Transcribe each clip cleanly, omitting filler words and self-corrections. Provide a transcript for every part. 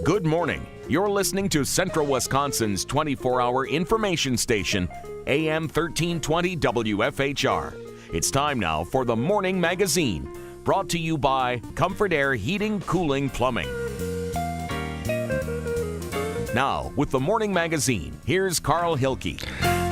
Good morning. You're listening to Central Wisconsin's 24-hour information station, AM 1320 WFHR. It's time now for the Morning Magazine, brought to you by Comfort Air Heating, Cooling, Plumbing. Now, with the Morning Magazine, here's Carl Hilke.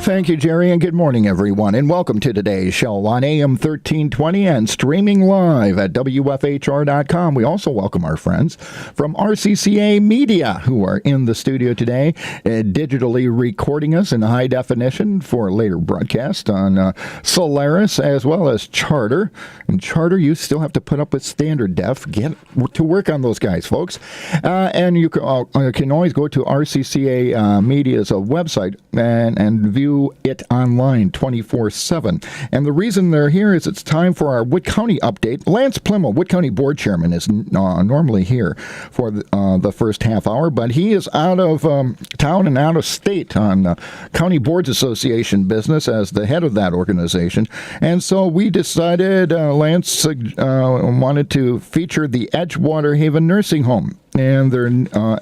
Thank you, Jerry, and good morning, everyone, and welcome to today's show on AM 1320 and streaming live at WFHR.com. We also welcome our friends from RCCA Media who are in the studio today, digitally recording us in high definition for later broadcast on Solaris as well as Charter. And Charter, you still have to put up with standard def. Get to work on those guys, folks. And you can always go to RCCA Media's website and view it online 24/7. And the reason they're here is it's time for our Wood County update. Lance Plimmel, Wood County Board Chairman, is normally here for the first half hour, but he is out of town and out of state on County Boards Association business as the head of that organization. And so we decided Lance wanted to feature the Edgewater Haven Nursing Home and their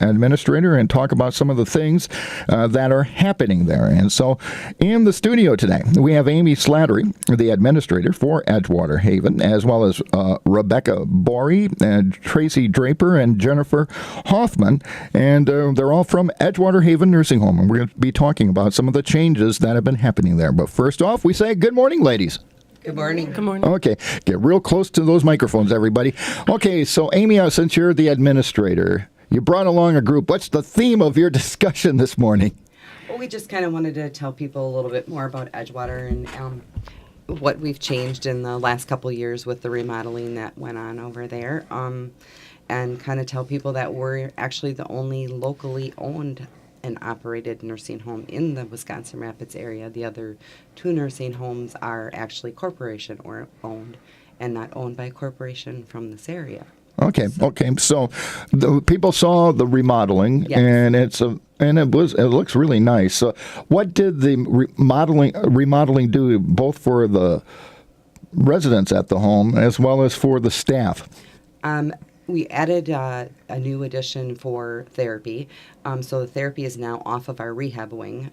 administrator and talk about some of the things that are happening there. And so in the studio today, we have Amy Slattery, the administrator for Edgewater Haven, as well as Rebecca Borey, and Tracy Draper, and Jennifer Hoffman. And they're all from Edgewater Haven Nursing Home. And we're going to be talking about some of the changes that have been happening there. But first off, we say good morning, ladies. Good morning. Good morning. Okay, get real close to those microphones, everybody. Okay, so Amy, since you're the administrator, you brought along a group. What's the theme of your discussion this morning? Well, we just kind of wanted to tell people a little bit more about Edgewater and what we've changed in the last couple of years with the remodeling that went on over there, and kind of tell people that we're actually the only locally owned and operated nursing home in the Wisconsin Rapids area. The other two nursing homes are actually corporation or owned and not owned by a corporation from this area. Okay. So the people saw the remodeling, yes. And it looks really nice. So what did the remodeling do both for the residents at the home as well as for the staff? We added a new addition for therapy. So the therapy is now off of our rehab wing.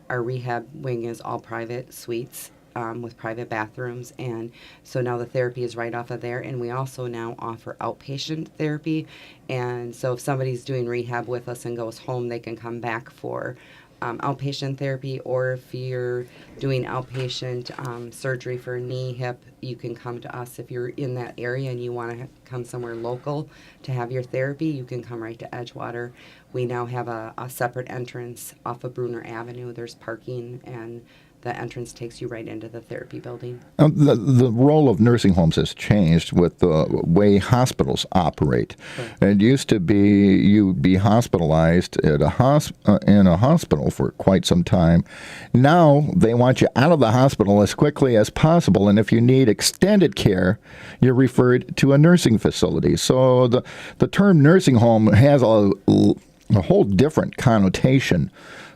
Our rehab wing is all private suites with private bathrooms. And so now the therapy is right off of there. And we also now offer outpatient therapy. And so if somebody's doing rehab with us and goes home, they can come back for outpatient therapy, or if you're doing outpatient surgery for knee, hip, you can come to us. If you're in that area and you want to come somewhere local to have your therapy, you can come right to Edgewater. We now have a separate entrance off of Bruner Avenue. There's parking, and the entrance takes you right into the therapy building. The role of nursing homes has changed with the way hospitals operate. Right. It used to be you'd be hospitalized at in a hospital for quite some time. Now they want you out of the hospital as quickly as possible, and if you need extended care, you're referred to a nursing facility. So the term nursing home has a whole different connotation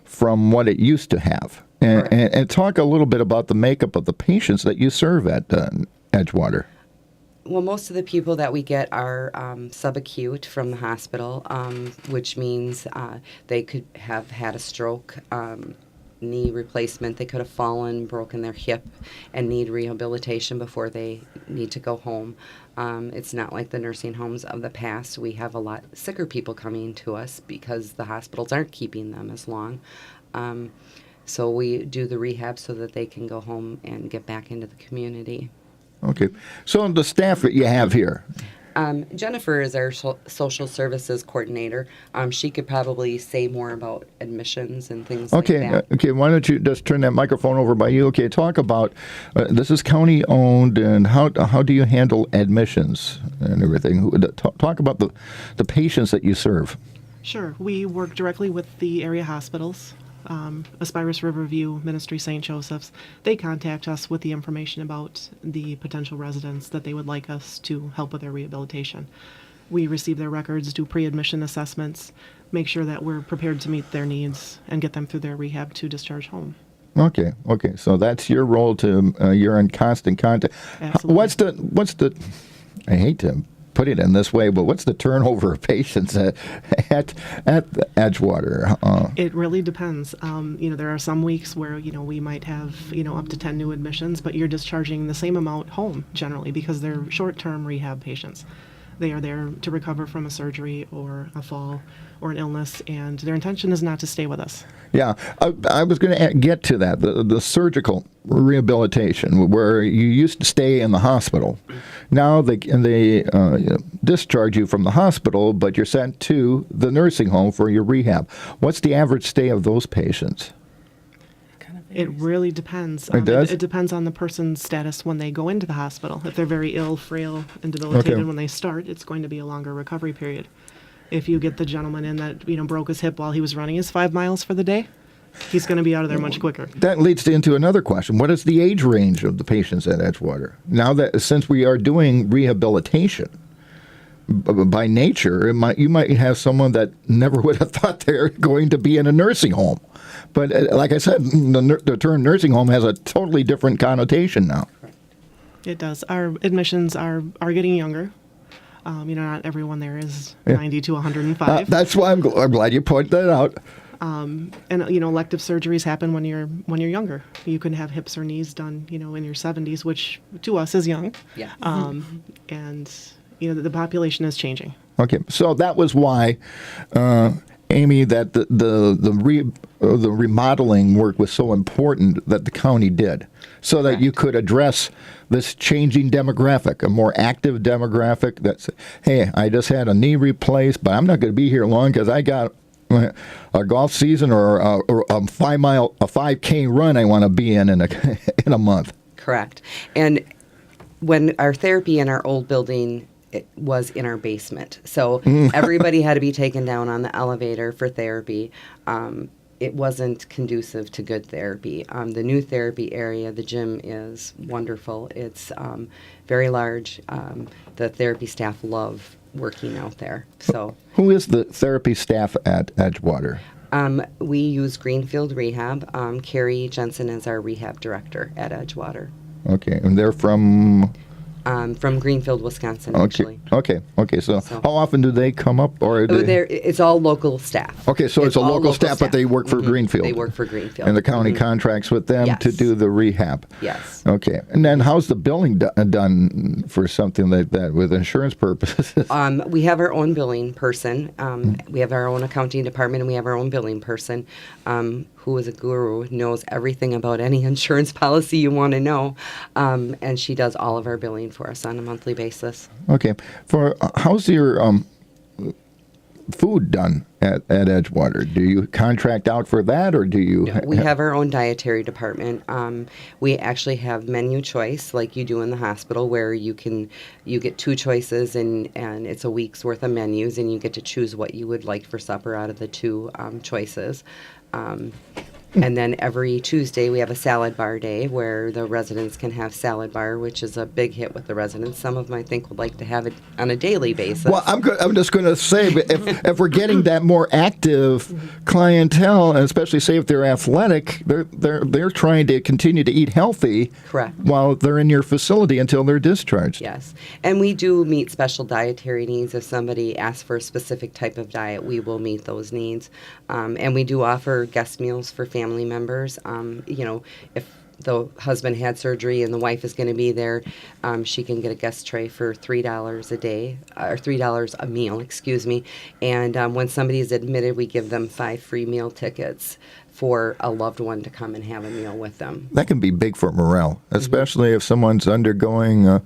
from what it used to have. And talk a little bit about the makeup of the patients that you serve at Edgewater. Well, most of the people that we get are subacute from the hospital, which means they could have had a stroke, knee replacement. They could have fallen, broken their hip, and need rehabilitation before they need to go home. It's not like the nursing homes of the past. We have a lot sicker people coming to us because the hospitals aren't keeping them as long. So we do the rehab so that they can go home and get back into the community. Okay. So the staff that you have here? Jennifer is our social services coordinator. She could probably say more about admissions and things like that. Okay. Why don't you just turn that microphone over by you? Okay. Talk about this is county owned, and how do you handle admissions and everything? Talk about the patients that you serve. Sure. We work directly with the area hospitals. Aspirus Riverview, Ministry St. Joseph's, they contact us with the information about the potential residents that they would like us to help with their rehabilitation. We receive their records, do pre-admission assessments, make sure that we're prepared to meet their needs, and get them through their rehab to discharge home. Okay. So that's your role. You're in constant contact. Absolutely. What's the? I hate to put it in this way, but what's the turnover of patients at Edgewater? It really depends. There are some weeks where, we might have, up to 10 new admissions, but you're discharging the same amount home generally because they're short-term rehab patients. They are there to recover from a surgery or a fall or an illness, and their intention is not to stay with us. Yeah, I was going to get to that, the surgical rehabilitation, where you used to stay in the hospital. Now they discharge you from the hospital, but you're sent to the nursing home for your rehab. What's the average stay of those patients? It really depends. It does? It depends on the person's status when they go into the hospital. If they're very ill, frail, and debilitated when they start, it's going to be a longer recovery period. If you get the gentleman in that broke his hip while he was running his 5 miles for the day, he's going to be out of there much quicker. That leads into another question. What is the age range of the patients at Edgewater? Now that since we are doing rehabilitation, by nature, you might have someone that never would have thought they're going to be in a nursing home. But like I said, the term nursing home has a totally different connotation now. It does. Our admissions are getting younger. Not everyone there is 90 to 105. That's why I'm glad you pointed that out. And elective surgeries happen when you're younger. You can have hips or knees done, in your 70s, which to us is young. Yeah. And the population is changing. Okay, so that was why, Amy, that the remodeling work was so important that the county did, so that you could address this changing demographic, a more active demographic. That's, hey, I just had a knee replaced, but I'm not going to be here long because I got a golf season or a 5K run I want to be in a month. Correct. And when our therapy in our old building, it was in our basement. So everybody had to be taken down on the elevator for therapy. It wasn't conducive to good therapy. The new therapy area, the gym is wonderful. It's very large. The therapy staff love working out there. So, who is the therapy staff at Edgewater? We use Greenfield Rehab. Carrie Jensen is our rehab director at Edgewater. Okay, and they're from Greenfield, Wisconsin, actually. Okay. So how often do they come up? Or it's all local staff. Okay, so it's a local staff, but they work for Greenfield. They work for Greenfield. And the county contracts with them to do the rehab. Yes. Okay, and then how's the billing done for something like that with insurance purposes? We have our own billing person. We have our own accounting department, and we have our own billing person who is a guru, knows everything about any insurance policy you want to know, and she does all of our billing for us on a monthly basis. Okay. How's your food done at Edgewater? Do you contract out for that, or do you? No, we have our own dietary department. We actually have menu choice, like you do in the hospital, where you get 2 choices, and it's a week's worth of menus, and you get to choose what you would like for supper out of the 2 choices. And then every Tuesday we have a salad bar day where the residents can have salad bar, which is a big hit with the residents. Some of them, I think, would like to have it on a daily basis. Well, I'm just going to say, if we're getting that more active clientele, and especially say if they're athletic, they're trying to continue to eat healthy. Correct. While they're in your facility until they're discharged. Yes, and we do meet special dietary needs. If somebody asks for a specific type of diet, we will meet those needs. And we do offer guest meals for family members. If the husband had surgery and the wife is going to be there, she can get a guest tray for $3 a day, or $3 a meal, excuse me. And when somebody is admitted, we give them 5 free meal tickets for a loved one to come and have a meal with them. That can be big for morale, especially if someone's undergoing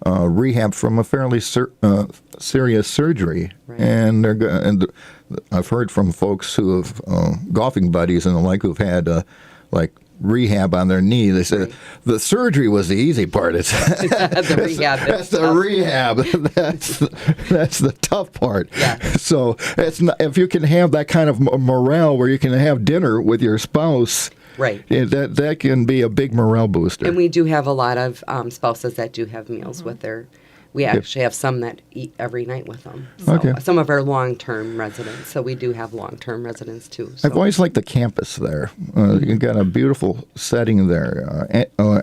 rehab from a fairly serious surgery. Right. And I've heard from folks who have golfing buddies and the like who've had rehab on their knee. They said the surgery was the easy part. It's the rehab. That's the rehab. That's the tough part. Yeah. So it's not, if you can have that kind of morale where you can have dinner with your spouse. Right. That can be a big morale booster. And we do have a lot of spouses that do have meals with their We actually have some that eat every night with them. So Okay. some of our long-term residents. So we do have long-term residents too. So. I've always liked the campus there. You've got a beautiful setting there.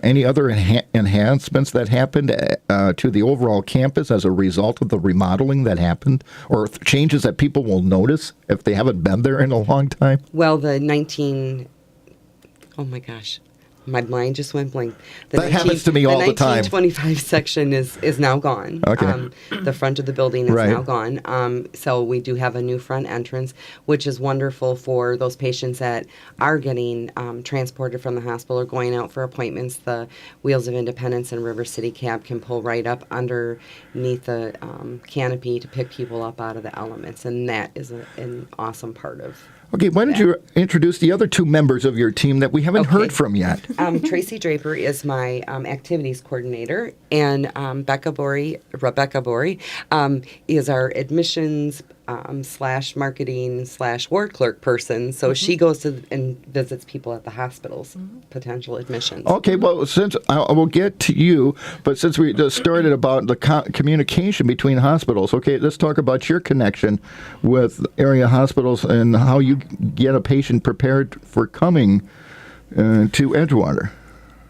Any other enhancements that happened to the overall campus as a result of the remodeling that happened, or changes that people will notice if they haven't been there in a long time? Well, oh my gosh, my mind just went blank. That happens to me all the time. The 1925 section is now gone. Okay. The front of the building is Right. now gone. So we do have a new front entrance, which is wonderful for those patients that are getting transported from the hospital or going out for appointments. The Wheels of Independence and River City Cab can pull right up underneath the canopy to pick people up out of the elements, and that is an awesome part of. Okay, why don't you introduce the other two members of your team that we haven't heard from yet? Tracy Draper is my activities coordinator, and Rebecca Bory is our admissions / marketing / ward clerk person. So she goes to and visits people at the hospitals, potential admissions. Okay, well, since I will get to you, but since we just started about the communication between hospitals, okay, let's talk about your connection with area hospitals and how you get a patient prepared for coming to Edgewater.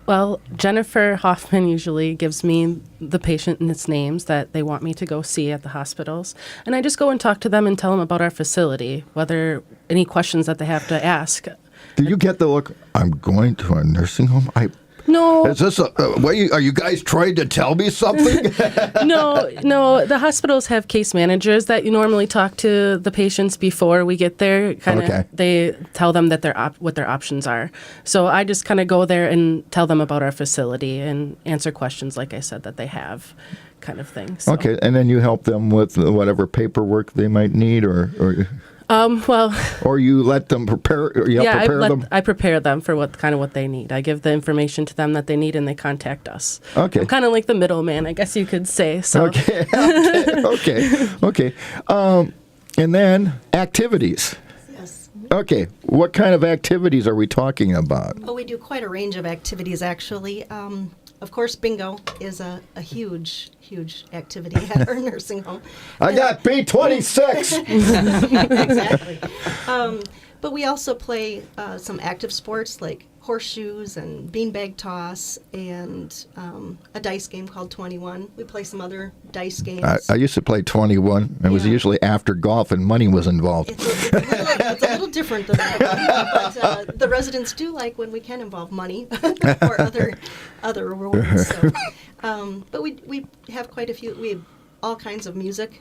Well, Jennifer Hoffman usually gives me the patient and its names that they want me to go see at the hospitals. And I just go and talk to them and tell them about our facility, whether any questions that they have to ask. Do you get the look, I'm going to a nursing home? No, Is this are you guys trying to tell me something? no. The hospitals have case managers that you normally talk to the patients before we get there. Okay. They tell them that what their options are. So I just kind of go there and tell them about our facility and answer questions, like I said, that they have, kind of thing. So. Okay, and then you help them with whatever paperwork they might need, or you let them prepare. Or you help prepare them. I prepare them for what they need. I give the information to them that they need, and they contact us. Okay. I'm kind of like the middleman, I guess you could say. So. Okay. And then activities. Yes. Okay, what kind of activities are we talking about? Well, we do quite a range of activities, actually. Of course, bingo is a huge activity at our nursing home. I got B26. Exactly. But we also play some active sports like horseshoes and beanbag toss and a dice game called 21. We play some other dice games. I used to play 21. It was Yeah. usually after golf and money was involved. It's a little different than that, but the residents do like when we can involve money or other rewards. So, but we have quite a few. We have all kinds of music,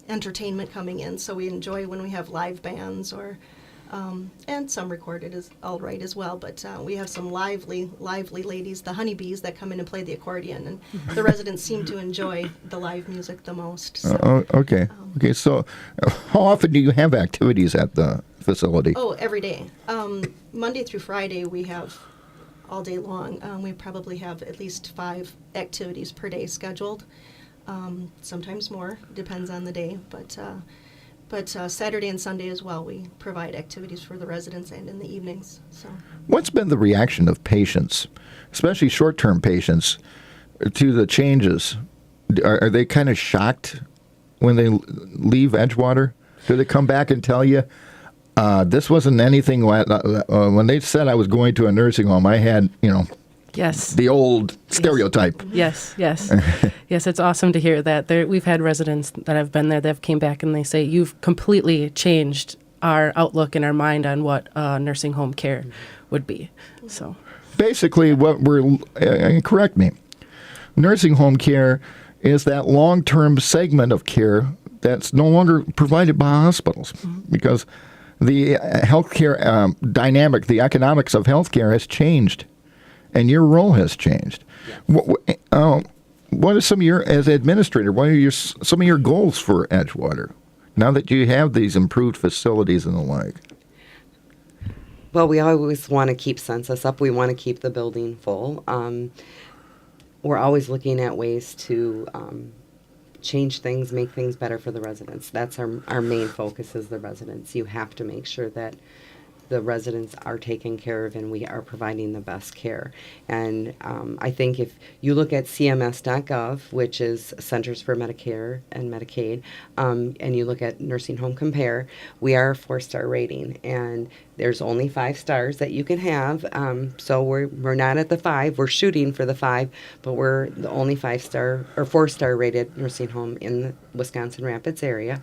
entertainment coming in. So we enjoy when we have live bands or. And some recorded is all right as well, but we have some lively ladies, the honeybees, that come in and play the accordion, and the residents seem to enjoy the live music the most. So, Okay. So, how often do you have activities at the facility? Oh, every day. Monday through Friday we have all day long. We probably have at least 5 activities per day scheduled. Sometimes more, depends on the day, but Saturday and Sunday as well, we provide activities for the residents and in the evenings. So, What's been the reaction of patients, especially short-term patients, to the changes? Are they kind of shocked when they leave Edgewater? Do they come back and tell you, this wasn't anything, when they said I was going to a nursing home, I had, Yes. the old stereotype. Yes. Yes, it's awesome to hear that. We've had residents that have been there that have came back and they say, you've completely changed our outlook and our mind on what nursing home care would be. So, Basically, what correct me, nursing home care is that long-term segment of care that's no longer provided by hospitals, because the healthcare dynamic, the economics of healthcare has changed. And your role has changed. What are some of your, as administrator, what are some of your goals for Edgewater now that you have these improved facilities and the like? Well, we always want to keep census up. We want to keep the building full. We're always looking at ways to change things, make things better for the residents. That's our main focus is the residents. You have to make sure that the residents are taken care of and we are providing the best care. And I think if you look at CMS.gov, which is Centers for Medicare and Medicaid, and you look at Nursing Home Compare, we are a 4-star rating, and there's only 5 stars that you can have. So we're not at the 5. We're shooting for the 5, but we're the only 5-star or 4-star rated nursing home in the Wisconsin Rapids area,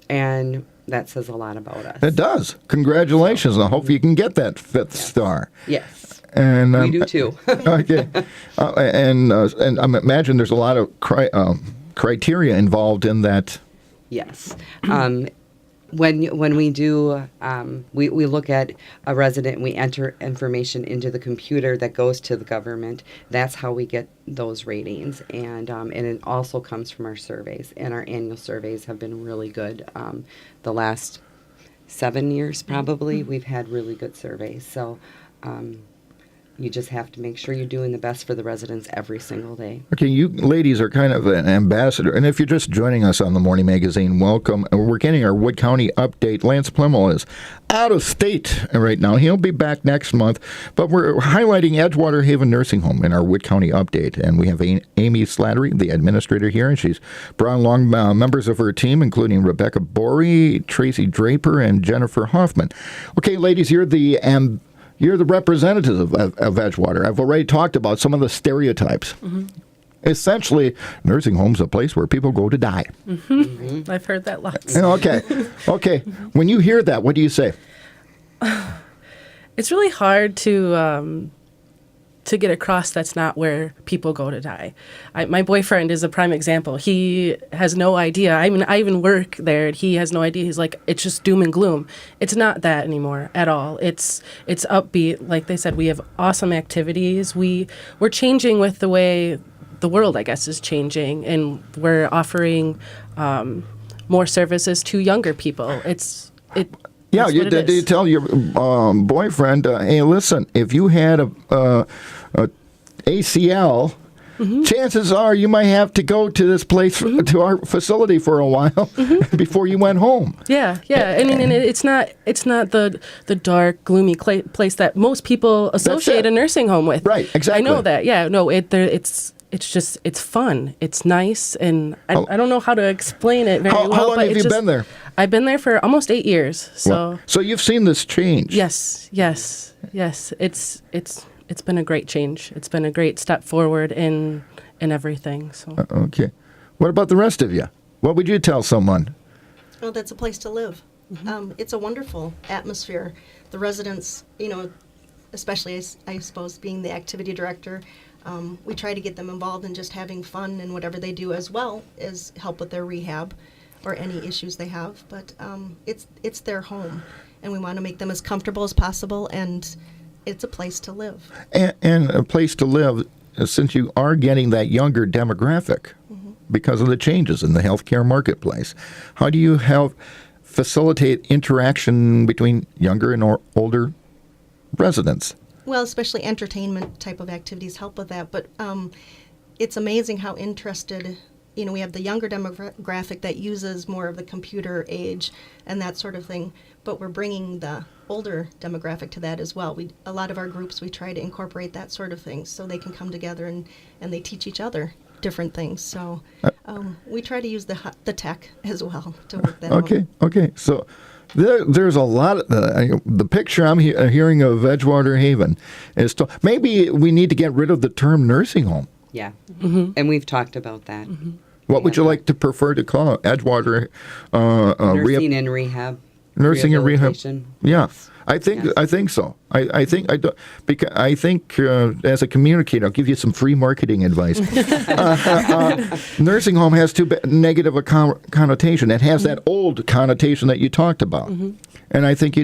and that says a lot about us. It does. Congratulations. I hope you can get that 5th star. Yes. And We do too. Okay. And I imagine there's a lot of criteria involved in that. Yes. When we do, we look at a resident and we enter information into the computer that goes to the government. That's how we get those ratings. And it also comes from our surveys. And our annual surveys have been really good. The last 7 years, probably, we've had really good surveys. So you just have to make sure you're doing the best for the residents every single day. Okay, you ladies are kind of an ambassador. And if you're just joining us on the Morning Magazine, welcome. We're getting our Wood County update. Lance Plimmel is out of state right now. He'll be back next month. But we're highlighting Edgewater Haven Nursing Home in our Wood County update. And we have Amy Slattery, the administrator here, and she's brought along members of her team, including Rebecca Borey, Tracy Draper, and Jennifer Hoffman. Okay, ladies, you're the representatives of Edgewater. I've already talked about some of the stereotypes. Mm-hmm. Essentially, nursing home's a place where people go to die. Mm-hmm. Mm-hmm. I've heard that lots. Okay. Mm-hmm. When you hear that, what do you say? It's really hard to get across that's not where people go to die. My boyfriend is a prime example. He has no idea. I mean, I even work there, and he has no idea. He's like, it's just doom and gloom. It's not that anymore at all. It's upbeat. Like they said, we have awesome activities. We're changing with the way the world, I guess, is changing, and we're offering more services to younger people. Yeah, you tell your boyfriend, hey, listen, if you had a ACL, mm-hmm. chances are you might have to go to this place, mm-hmm. to our facility for a while mm-hmm. before you went home. Yeah. And it's not the dark, gloomy place that most people associate a nursing home with. Right, exactly. I know that. Yeah, no, it's fun. It's nice, and I don't know how to explain it very well. How long have you been there? I've been there for almost 8 years. So you've seen this change. Yes. It's been a great change. It's been a great step forward in everything. So okay, what about the rest of you? What would you tell someone? Well, that's a place to live. Mm-hmm. It's a wonderful atmosphere. The residents, especially I suppose being the activity director, we try to get them involved in just having fun, and whatever they do as well is help with their rehab or any issues they have. But it's their home, and we want to make them as comfortable as possible, and it's a place to live. And a place to live, since you are getting that younger demographic mm-hmm. because of the changes in the healthcare marketplace. How do you facilitate interaction between younger and older residents? Well, especially entertainment type of activities help with that. But it's amazing how interested, we have the younger demographic that uses more of the computer age and that sort of thing. But we're bringing the older demographic to that as well. A lot of our groups, we try to incorporate that sort of thing so they can come together and they teach each other different things. So we try to use the tech as well to work that out. Okay. So there's a lot of the picture I'm hearing of Edgewater Haven is maybe we need to get rid of the term nursing home. Yeah, mm-hmm. and we've talked about that. Mm-hmm. What would you like to prefer to call it? Edgewater nursing and rehab. Nursing and rehab. Yeah, Yes. I think so. I think as a communicator, I'll give you some free marketing advice. Nursing home has too negative a connotation. It has that old connotation that you talked about, mm-hmm. and I think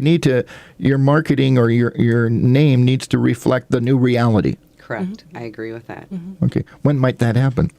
your marketing or your name needs to reflect the new reality. Correct. Mm-hmm. I agree with that. Mm-hmm. Okay, when might that happen?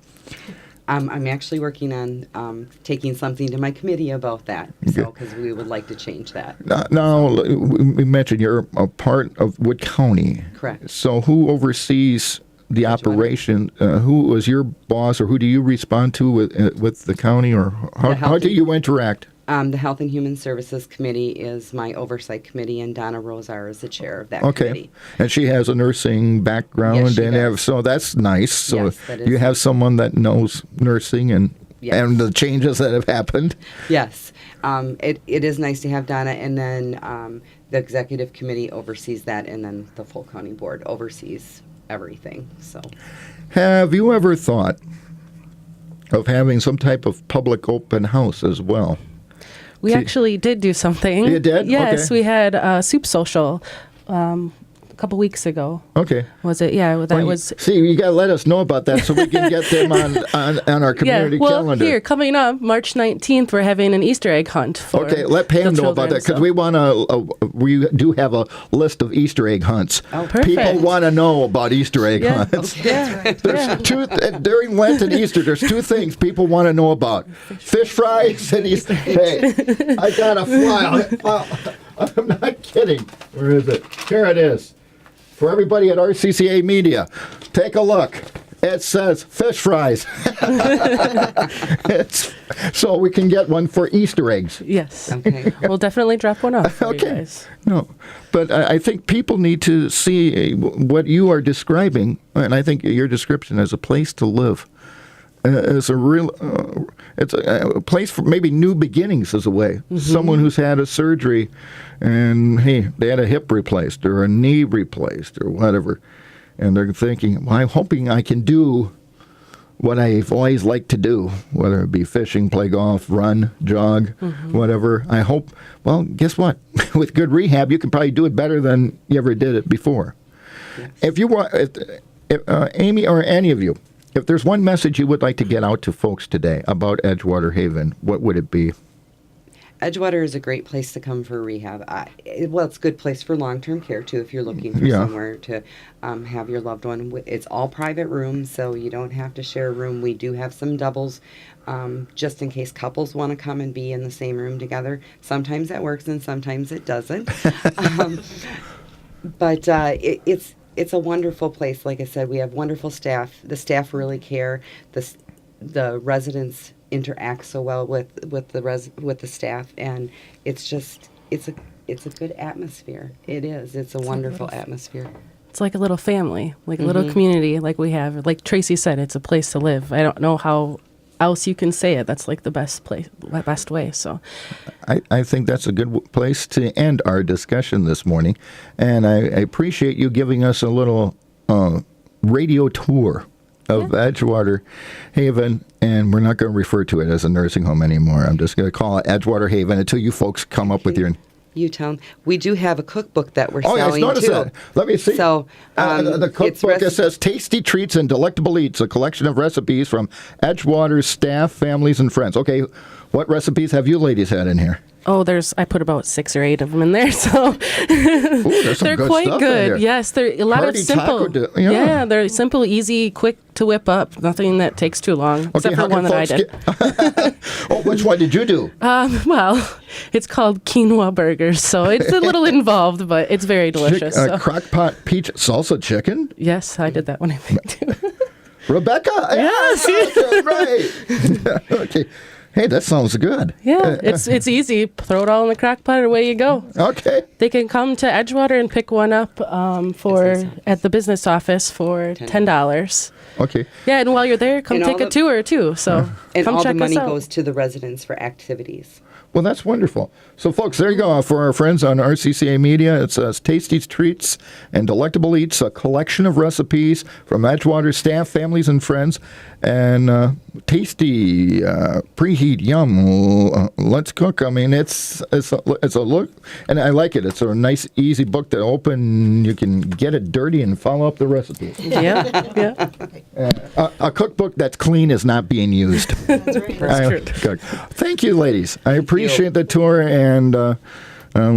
I'm actually working on taking something to my committee about that, because we would like to change that. Now, we mentioned you're a part of Wood County. Correct. So who oversees the operation? Who is your boss, or who do you respond to with the county, or how do you interact? The Health and Human Services Committee is my oversight committee, and Donna Rosar is the chair of that Okay. committee. And she has a nursing background, Yes, she and does. so that's nice. So Yes, that is you have nice. someone that knows nursing and the changes that have happened. Yes. It is nice to have Donna, and then the executive committee oversees that, and then the full county board oversees everything. So, Have you ever thought of having some type of public open house as well? We actually did do something. You did? Yes, Okay. we had a soup social a couple weeks ago. Okay. Was it? Yeah, that Well, was. See, you got to let us know about that so we can get them on our community Yeah, well, calendar. here, coming up, March 19th, we're having an Easter egg hunt for Okay, let Pam the know about children, that because so- we want to. We do have a list of Easter egg hunts. Oh, perfect. People want to know about Easter egg Yeah. hunts. Yeah. There's two during Lent and Easter. There's two things people want to know about: fish fries and Easter. Hey, I got a fly. I'm not kidding. Where is it? Here it is. For everybody at RCCA Media, take a look. It says fish fries. So we can get one for Easter eggs. Yes. okay. We'll definitely drop one off for you Okay. guys. No, but I think people need to see what you are describing, and I think your description as a place to live. Is a real, it's a place for maybe new beginnings as a way. Someone who's had a surgery, and hey, they had a hip replaced or a knee replaced or whatever, and they're thinking, well, I'm hoping I can do what I've always liked to do, whether it be fishing, play golf, run, jog, whatever. I hope. Well, guess what? With good rehab, you can probably do it better than you ever did it before. Yes. If you want, Amy or any of you. If there's one message you would like to get out to folks today about Edgewater Haven, what would it be? Edgewater is a great place to come for rehab. It's a good place for long-term care, too, if you're looking for Yeah. somewhere to have your loved one. It's all private rooms, so you don't have to share a room. We do have some doubles, just in case couples want to come and be in the same room together. Sometimes that works, and sometimes it doesn't. But it's a wonderful place. Like I said, we have wonderful staff. The staff really care. The residents interact so well with the staff, and it's a good atmosphere. It is. It's a wonderful atmosphere. It's like a little family, like a little community like we have. Like Tracy said, it's a place to live. I don't know how else you can say it. That's like the best way. So I think that's a good place to end our discussion this morning, and I appreciate you giving us a little radio tour of Edgewater Haven, and we're not going to refer to it as a nursing home anymore. I'm just going to call it Edgewater Haven until you folks come up with your... Utown. We do have a cookbook that we're Oh, yeah, I selling noticed too. that. Let me see. So the it's cookbook, it says Tasty Treats and Delectable Eats, a collection of recipes from Edgewater's staff, families, and friends. Okay, what recipes have you ladies had in here? I put about 6 or 8 of them in there. So Ooh, there's some they're good quite stuff in good. here. Yes, they're a lot Hearty of simple. taco yeah. They're simple, easy, quick to whip up. Nothing that takes too long, except how for one can that I folks did. Oh, which one did you do? Well, it's called Quinoa Burgers, so it's a little involved, but it's very delicious. So. Crock pot peach salsa chicken? Yes, I did that one, I think, too. Rebecca? Yes. Right. Okay. Hey, that sounds good. Yeah, it's easy. Throw it all in the crock pot, and away you go. Okay. They can come to Edgewater and pick one up at the business office for $10. Okay. Yeah, and while you're there, come And take all a the- tour too. So And come all the check money us out. goes to the residents for activities. Well, that's wonderful. So, folks, there you go. For our friends on RCCA Media, it says Tasty Treats and Delectable Eats, a collection of recipes from Edgewater staff, families, and friends. And tasty, preheat, yum, let's cook. I mean, it's a look, and I like it. It's a nice, easy book to open. You can get it dirty and follow up the recipe. Yeah. A cookbook that's clean is not being used. That's right. That's true. Good. Thank you, ladies. I appreciate the tour, and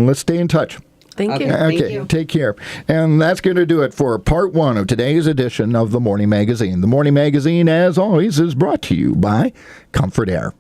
let's stay in touch. Thank Okay. you. Thank Okay, you. take care. And that's going to do it for part 1 of today's edition of the Morning Magazine. The Morning Magazine, as always, is brought to you by Comfort Air.